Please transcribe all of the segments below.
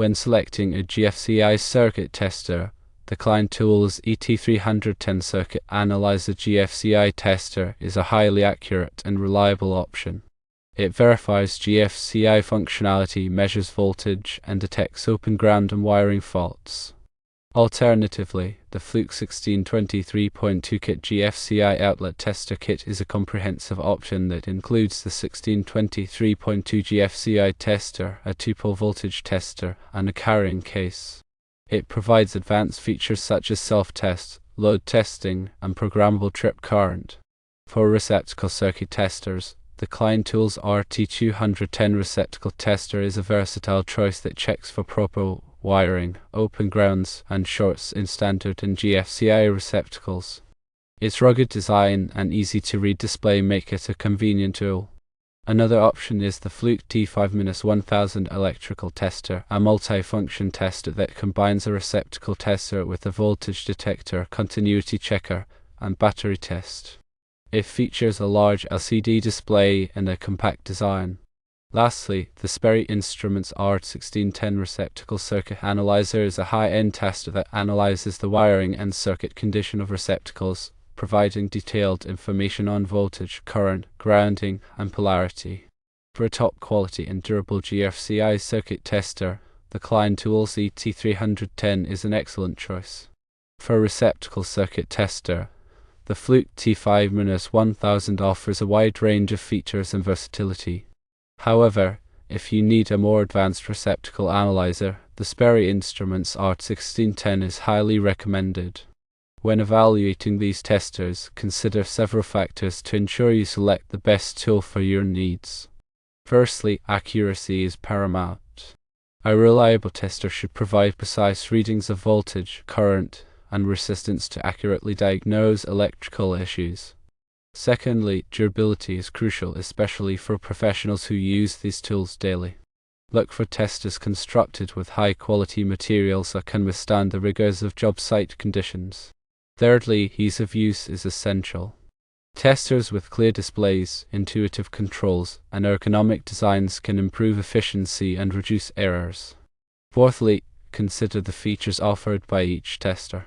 When selecting a GFCI circuit tester, the Klein Tools ET310 Circuit Analyzer GFCI tester is a highly accurate and reliable option. It verifies GFCI functionality, measures voltage, and detects open ground and wiring faults. Alternatively, the Fluke 1623.2 Kit GFCI Outlet Tester Kit is a comprehensive option that includes the 1623.2 GFCI tester, a 2-pole voltage tester, and a carrying case. It provides advanced features such as self-test, load testing, and programmable trip current. For receptacle circuit testers, the Klein Tools RT210 receptacle tester is a versatile choice that checks for proper wiring, open grounds, and shorts in standard and GFCI receptacles. Its rugged design and easy-to-read display make it a convenient tool. Another option is the Fluke T5-1000 electrical tester, a multi-function tester that combines a receptacle tester with a voltage detector, continuity checker, and battery test. It features a large LCD display and a compact design. Lastly, the Sperry Instruments R1610 Receptacle Circuit Analyzer is a high-end tester that analyzes the wiring and circuit condition of receptacles, providing detailed information on voltage, current, grounding, and polarity. For a top-quality and durable GFCI circuit tester, the Klein Tools ET310 is an excellent choice. For a receptacle circuit tester, the Fluke T5-1000 offers a wide range of features and versatility. However, if you need a more advanced receptacle analyzer, the Sperry Instruments R1610 is highly recommended. When evaluating these testers, consider several factors to ensure you select the best tool for your needs. Firstly, accuracy is paramount. A reliable tester should provide precise readings of voltage, current, and resistance to accurately diagnose electrical issues. Secondly, durability is crucial, especially for professionals who use these tools daily. Look for testers constructed with high-quality materials that can withstand the rigors of job site conditions. Thirdly, ease of use is essential. Testers with clear displays, intuitive controls, and ergonomic designs can improve efficiency and reduce errors. Fourthly, consider the features offered by each tester.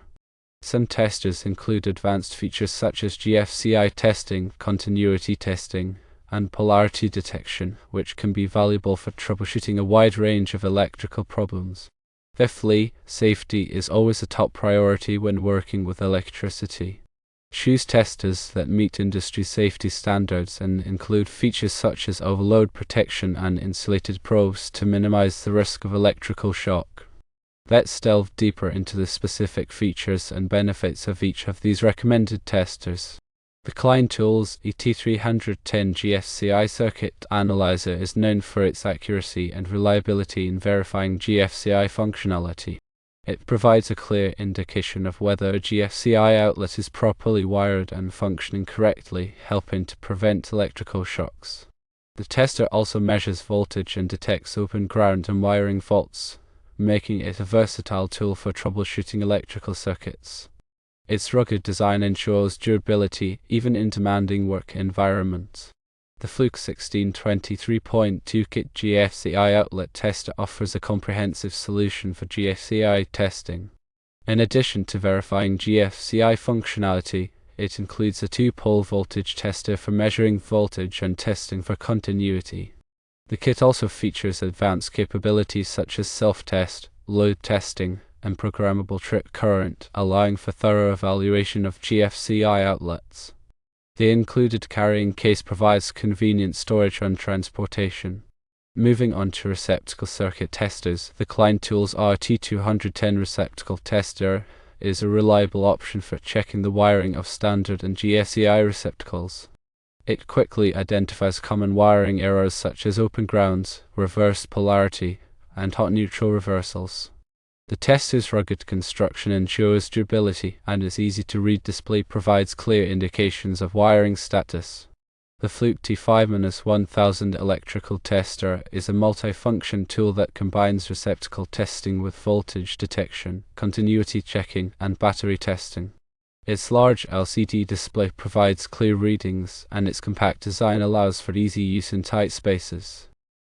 Some testers include advanced features such as GFCI testing, continuity testing, and polarity detection, which can be valuable for troubleshooting a wide range of electrical problems. Fifthly, safety is always a top priority when working with electricity. Choose testers that meet industry safety standards and include features such as overload protection and insulated probes to minimize the risk of electrical shock. Let's delve deeper into the specific features and benefits of each of these recommended testers. The Klein Tools ET310 GFCI Circuit Analyzer is known for its accuracy and reliability in verifying GFCI functionality. It provides a clear indication of whether a GFCI outlet is properly wired and functioning correctly, helping to prevent electrical shocks. The tester also measures voltage and detects open ground and wiring faults, making it a versatile tool for troubleshooting electrical circuits. Its rugged design ensures durability even in demanding work environments. The Fluke 1623.2 Kit GFCI Outlet Tester offers a comprehensive solution for GFCI testing. In addition to verifying GFCI functionality, it includes a 2-pole voltage tester for measuring voltage and testing for continuity. The kit also features advanced capabilities such as self-test, load testing, and programmable trip current, allowing for thorough evaluation of GFCI outlets. The included carrying case provides convenient storage and transportation. Moving on to receptacle circuit testers, the Klein Tools RT210 receptacle tester is a reliable option for checking the wiring of standard and GFCI receptacles. It quickly identifies common wiring errors such as open grounds, reverse polarity, and hot neutral reversals. The tester's rugged construction ensures durability, and its easy-to-read display provides clear indications of wiring status. The Fluke T5-1000 electrical tester is a multi-function tool that combines receptacle testing with voltage detection, continuity checking, and battery testing. Its large LCD display provides clear readings, and its compact design allows for easy use in tight spaces.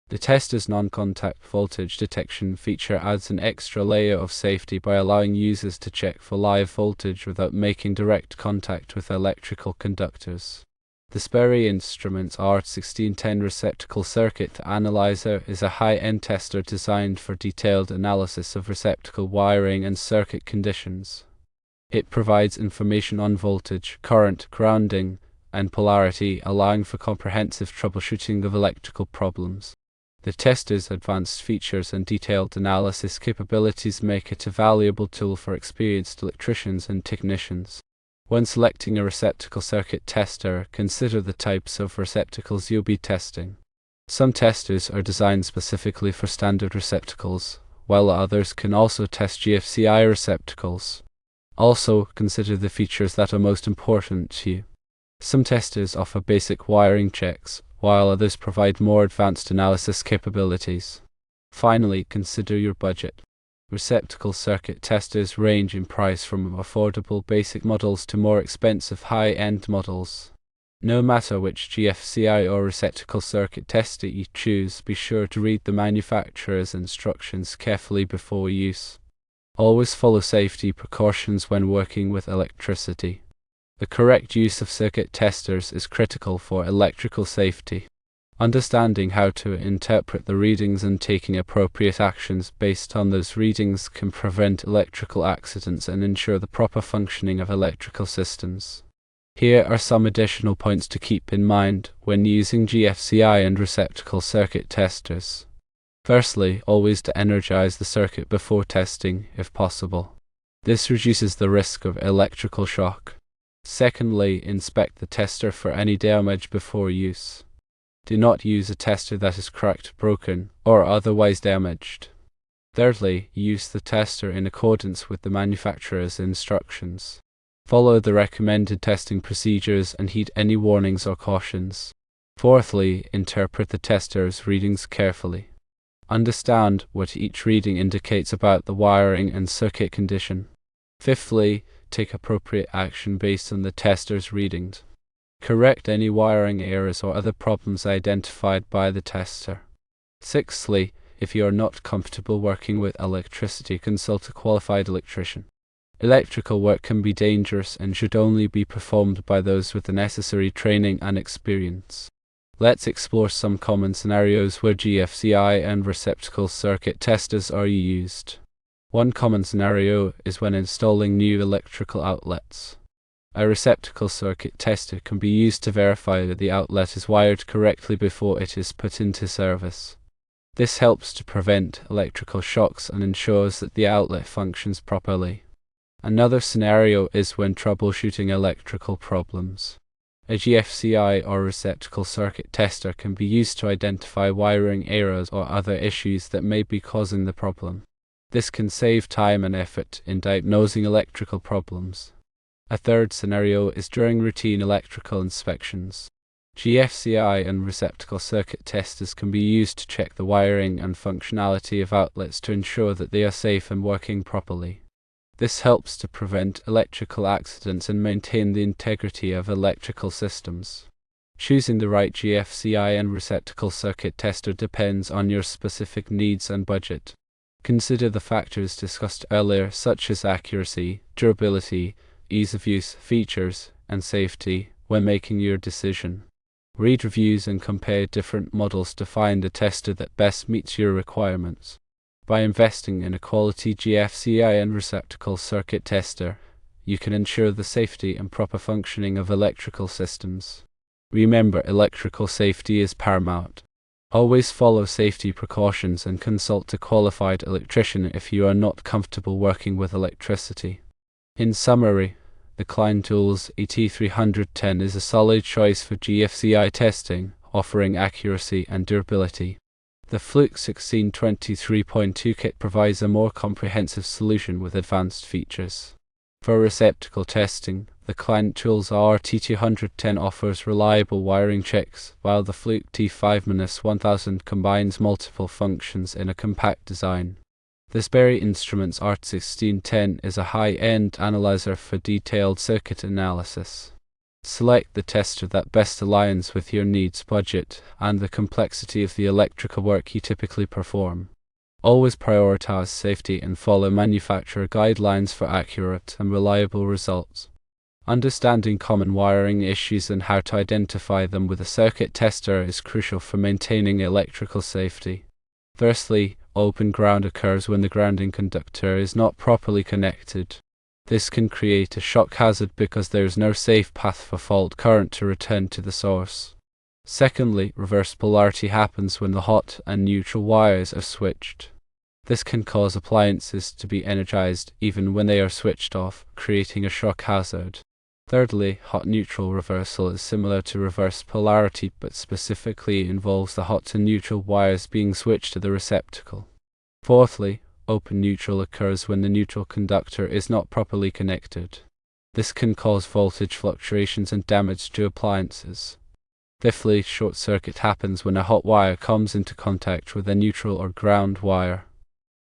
The tester's non-contact voltage detection feature adds an extra layer of safety by allowing users to check for live voltage without making direct contact with electrical conductors. The Sperry Instruments R1610 receptacle circuit analyzer is a high-end tester designed for detailed analysis of receptacle wiring and circuit conditions. It provides information on voltage, current, grounding, and polarity, allowing for comprehensive troubleshooting of electrical problems. The tester's advanced features and detailed analysis capabilities make it a valuable tool for experienced electricians and technicians. When selecting a receptacle circuit tester, consider the types of receptacles you'll be testing. Some testers are designed specifically for standard receptacles, while others can also test GFCI receptacles. Also, consider the features that are most important to you. Some testers offer basic wiring checks, while others provide more advanced analysis capabilities. Finally, consider your budget. Receptacle circuit testers range in price from affordable basic models to more expensive high-end models. No matter which GFCI or receptacle circuit tester you choose, be sure to read the manufacturer's instructions carefully before use. Always follow safety precautions when working with electricity. The correct use of circuit testers is critical for electrical safety. Understanding how to interpret the readings and taking appropriate actions based on those readings can prevent electrical accidents and ensure the proper functioning of electrical systems. Here are some additional points to keep in mind when using GFCI and receptacle circuit testers. Firstly, always de-energize the circuit before testing, if possible. This reduces the risk of electrical shock. Secondly, inspect the tester for any damage before use. Do not use a tester that is cracked, broken, or otherwise damaged. Thirdly, use the tester in accordance with the manufacturer's instructions. Follow the recommended testing procedures and heed any warnings or cautions. Fourthly, interpret the tester's readings carefully. Understand what each reading indicates about the wiring and circuit condition. Fifthly, take appropriate action based on the tester's readings. Correct any wiring errors or other problems identified by the tester. Sixthly, if you are not comfortable working with electricity, consult a qualified electrician. Electrical work can be dangerous and should only be performed by those with the necessary training and experience. Let's explore some common scenarios where GFCI and receptacle circuit testers are used. One common scenario is when installing new electrical outlets. A receptacle circuit tester can be used to verify that the outlet is wired correctly before it is put into service. This helps to prevent electrical shocks and ensures that the outlet functions properly. Another scenario is when troubleshooting electrical problems. A GFCI or receptacle circuit tester can be used to identify wiring errors or other issues that may be causing the problem. This can save time and effort in diagnosing electrical problems. A third scenario is during routine electrical inspections. GFCI and receptacle circuit testers can be used to check the wiring and functionality of outlets to ensure that they are safe and working properly. This helps to prevent electrical accidents and maintain the integrity of electrical systems. Choosing the right GFCI and receptacle circuit tester depends on your specific needs and budget. Consider the factors discussed earlier, such as accuracy, durability, ease of use, features, and safety, when making your decision. Read reviews and compare different models to find a tester that best meets your requirements. By investing in a quality GFCI and receptacle circuit tester, you can ensure the safety and proper functioning of electrical systems. Remember, electrical safety is paramount. Always follow safety precautions and consult a qualified electrician if you are not comfortable working with electricity. In summary, the Klein Tools ET310 is a solid choice for GFCI testing, offering accuracy and durability. The Fluke 1623.2 kit provides a more comprehensive solution with advanced features. For receptacle testing, the Klein Tools RT210 offers reliable wiring checks, while the Fluke T5-1000 combines multiple functions in a compact design. The Sperry Instruments RT1610 is a high-end analyzer for detailed circuit analysis. Select the tester that best aligns with your needs, budget, and the complexity of the electrical work you typically perform. Always prioritize safety and follow manufacturer guidelines for accurate and reliable results. Understanding common wiring issues and how to identify them with a circuit tester is crucial for maintaining electrical safety. Firstly, open ground occurs when the grounding conductor is not properly connected. This can create a shock hazard because there is no safe path for fault current to return to the source. Secondly, reverse polarity happens when the hot and neutral wires are switched. This can cause appliances to be energized even when they are switched off, creating a shock hazard. Thirdly, hot-neutral reversal is similar to reverse polarity but specifically involves the hot and neutral wires being switched to the receptacle. Fourthly, open neutral occurs when the neutral conductor is not properly connected. This can cause voltage fluctuations and damage to appliances. Fifthly, short circuit happens when a hot wire comes into contact with a neutral or ground wire.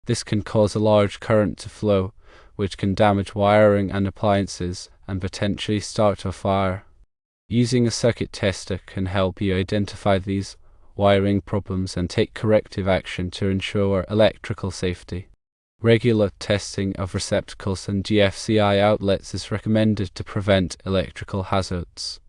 This can cause a large current to flow, which can damage wiring and appliances and potentially start a fire. Using a circuit tester can help you identify these wiring problems and take corrective action to ensure electrical safety. Regular testing of receptacles and GFCI outlets is recommended to prevent electrical hazards.